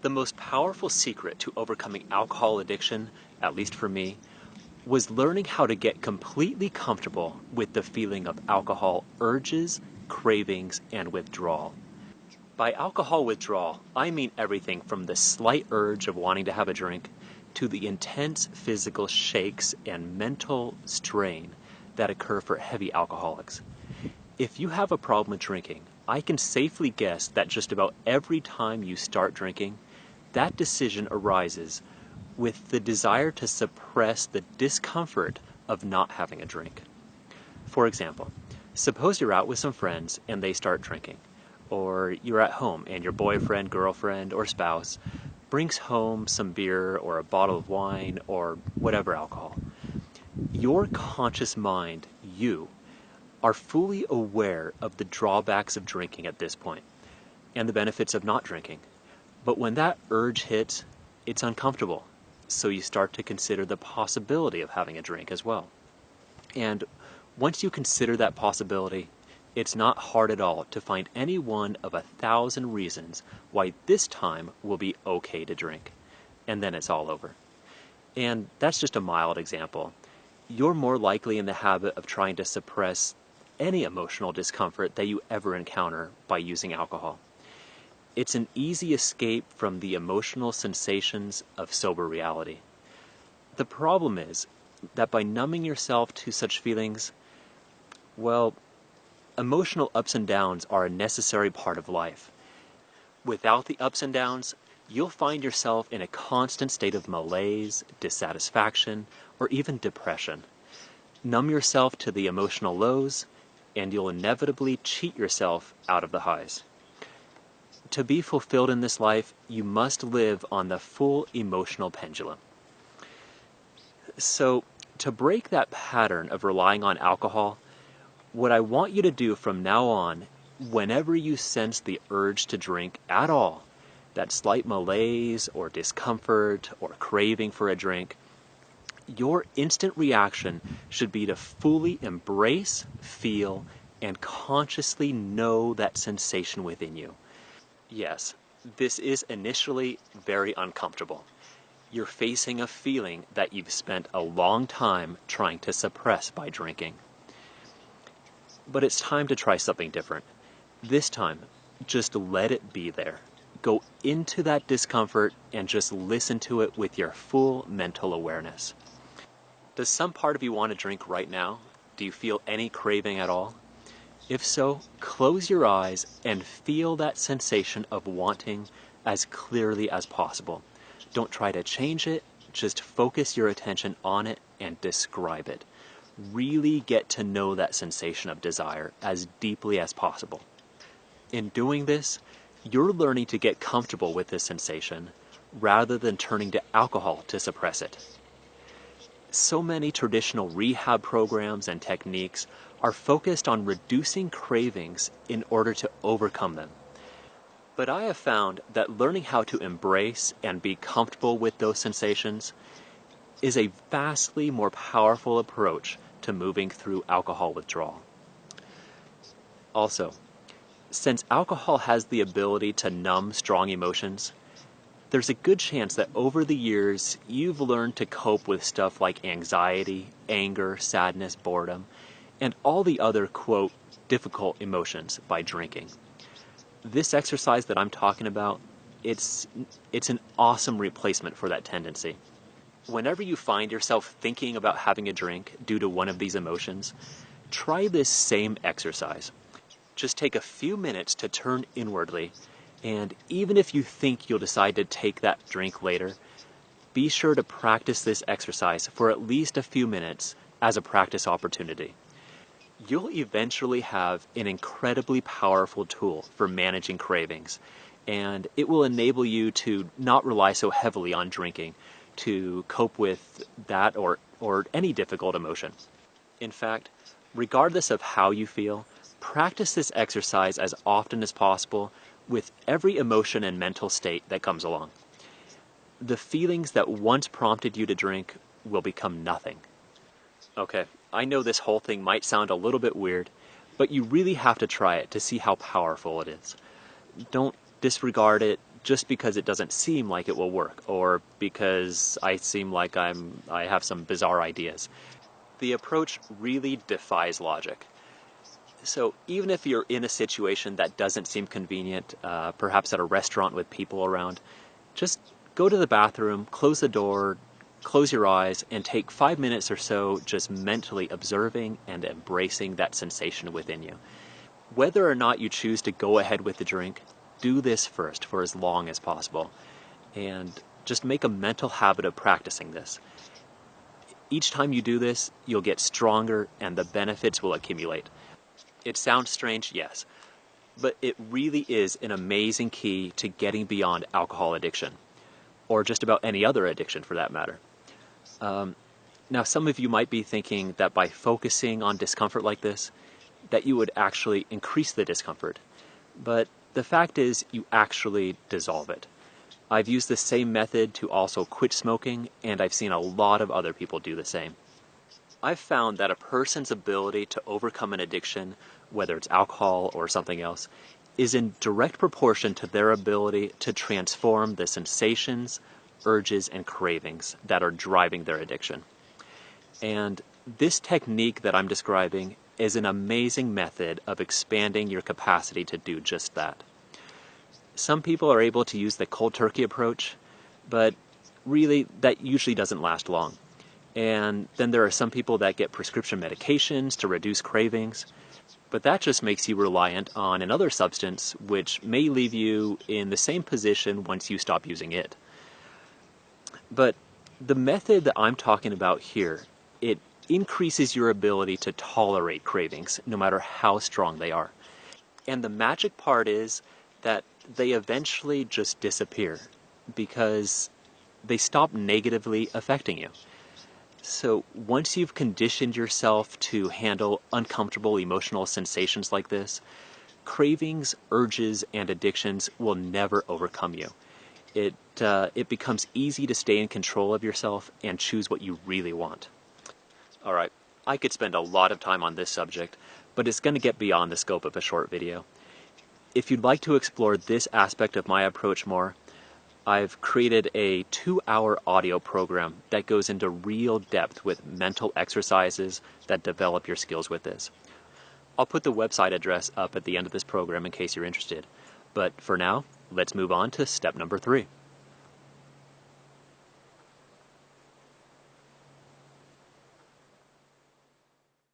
The most powerful secret to overcoming alcohol addiction, at least for me, was learning how to get completely comfortable with the feeling of alcohol urges, cravings, and withdrawal. By alcohol withdrawal, I mean everything from the slight urge of wanting to have a drink to the intense physical shakes and mental strain that occur for heavy alcoholics. If you have a problem with drinking, I can safely guess that just about every time you start drinking, that decision arises with the desire to suppress the discomfort of not having a drink. For example, suppose you're out with some friends and they start drinking, or you're at home and your boyfriend, girlfriend, or spouse brings home some beer or a bottle of wine or whatever alcohol. Your conscious mind, you, are fully aware of the drawbacks of drinking at this point and the benefits of not drinking. But when that urge hits, it's uncomfortable. So you start to consider the possibility of having a drink as well. And once you consider that possibility, it's not hard at all to find any one of 1,000 reasons why this time will be okay to drink. And then it's all over. And that's just a mild example. You're more likely in the habit of trying to suppress any emotional discomfort that you ever encounter by using alcohol. It's an easy escape from the emotional sensations of sober reality. The problem is that by numbing yourself to such feelings, well, emotional ups and downs are a necessary part of life. Without the ups and downs, you'll find yourself in a constant state of malaise, dissatisfaction, or even depression. Numb yourself to the emotional lows, and you'll inevitably cheat yourself out of the highs. To be fulfilled in this life, you must live on the full emotional pendulum. So, to break that pattern of relying on alcohol, what I want you to do from now on, whenever you sense the urge to drink at all, that slight malaise or discomfort or craving for a drink, your instant reaction should be to fully embrace, feel, and consciously know that sensation within you. Yes, this is initially very uncomfortable. You're facing a feeling that you've spent a long time trying to suppress by drinking. But it's time to try something different. This time, just let it be there. Go into that discomfort and just listen to it with your full mental awareness. Does some part of you want to drink right now? Do you feel any craving at all? If so, close your eyes and feel that sensation of wanting as clearly as possible. Don't try to change it, just focus your attention on it and describe it. Really get to know that sensation of desire as deeply as possible. In doing this, you're learning to get comfortable with this sensation rather than turning to alcohol to suppress it. So many traditional rehab programs and techniques are focused on reducing cravings in order to overcome them. But I have found that learning how to embrace and be comfortable with those sensations is a vastly more powerful approach to moving through alcohol withdrawal. Also, since alcohol has the ability to numb strong emotions, there's a good chance that over the years you've learned to cope with stuff like anxiety, anger, sadness, boredom, and all the other, quote, difficult emotions by drinking. This exercise that I'm talking about, it's an awesome replacement for that tendency. Whenever you find yourself thinking about having a drink due to one of these emotions, try this same exercise. Just take a few minutes to turn inwardly, and even if you think you'll decide to take that drink later, be sure to practice this exercise for at least a few minutes as a practice opportunity. You'll eventually have an incredibly powerful tool for managing cravings, and it will enable you to not rely so heavily on drinking to cope with that or any difficult emotion. In fact, regardless of how you feel, practice this exercise as often as possible with every emotion and mental state that comes along. The feelings that once prompted you to drink will become nothing. Okay, I know this whole thing might sound a little bit weird, but you really have to try it to see how powerful it is. Don't disregard it, just because it doesn't seem like it will work, or because I seem like I have some bizarre ideas. The approach really defies logic. So even if you're in a situation that doesn't seem convenient, perhaps at a restaurant with people around, just go to the bathroom, close the door, close your eyes, and take 5 minutes or so just mentally observing and embracing that sensation within you. Whether or not you choose to go ahead with the drink, do this first for as long as possible, and just make a mental habit of practicing this. Each time you do this, you'll get stronger and the benefits will accumulate. It sounds strange, yes, but it really is an amazing key to getting beyond alcohol addiction, or just about any other addiction for that matter. Now, some of you might be thinking that by focusing on discomfort like this, that you would actually increase the discomfort, but the fact is you actually dissolve it. I've used the same method to also quit smoking, and I've seen a lot of other people do the same. I've found that a person's ability to overcome an addiction, whether it's alcohol or something else, is in direct proportion to their ability to transform the sensations, urges, and cravings that are driving their addiction. And this technique that I'm describing is an amazing method of expanding your capacity to do just that. Some people are able to use the cold turkey approach, but really that usually doesn't last long. And then there are some people that get prescription medications to reduce cravings, but that just makes you reliant on another substance which may leave you in the same position once you stop using it. But the method that I'm talking about here, it increases your ability to tolerate cravings no matter how strong they are. And the magic part is that they eventually just disappear because they stop negatively affecting you. So once you've conditioned yourself to handle uncomfortable emotional sensations like this, cravings, urges, and addictions will never overcome you. It becomes easy to stay in control of yourself and choose what you really want. All right, I could spend a lot of time on this subject, but it's going to get beyond the scope of a short video. If you'd like to explore this aspect of my approach more, I've created a 2-hour audio program that goes into real depth with mental exercises that develop your skills with this. I'll put the website address up at the end of this program in case you're interested. But for now, let's move on to step number 3.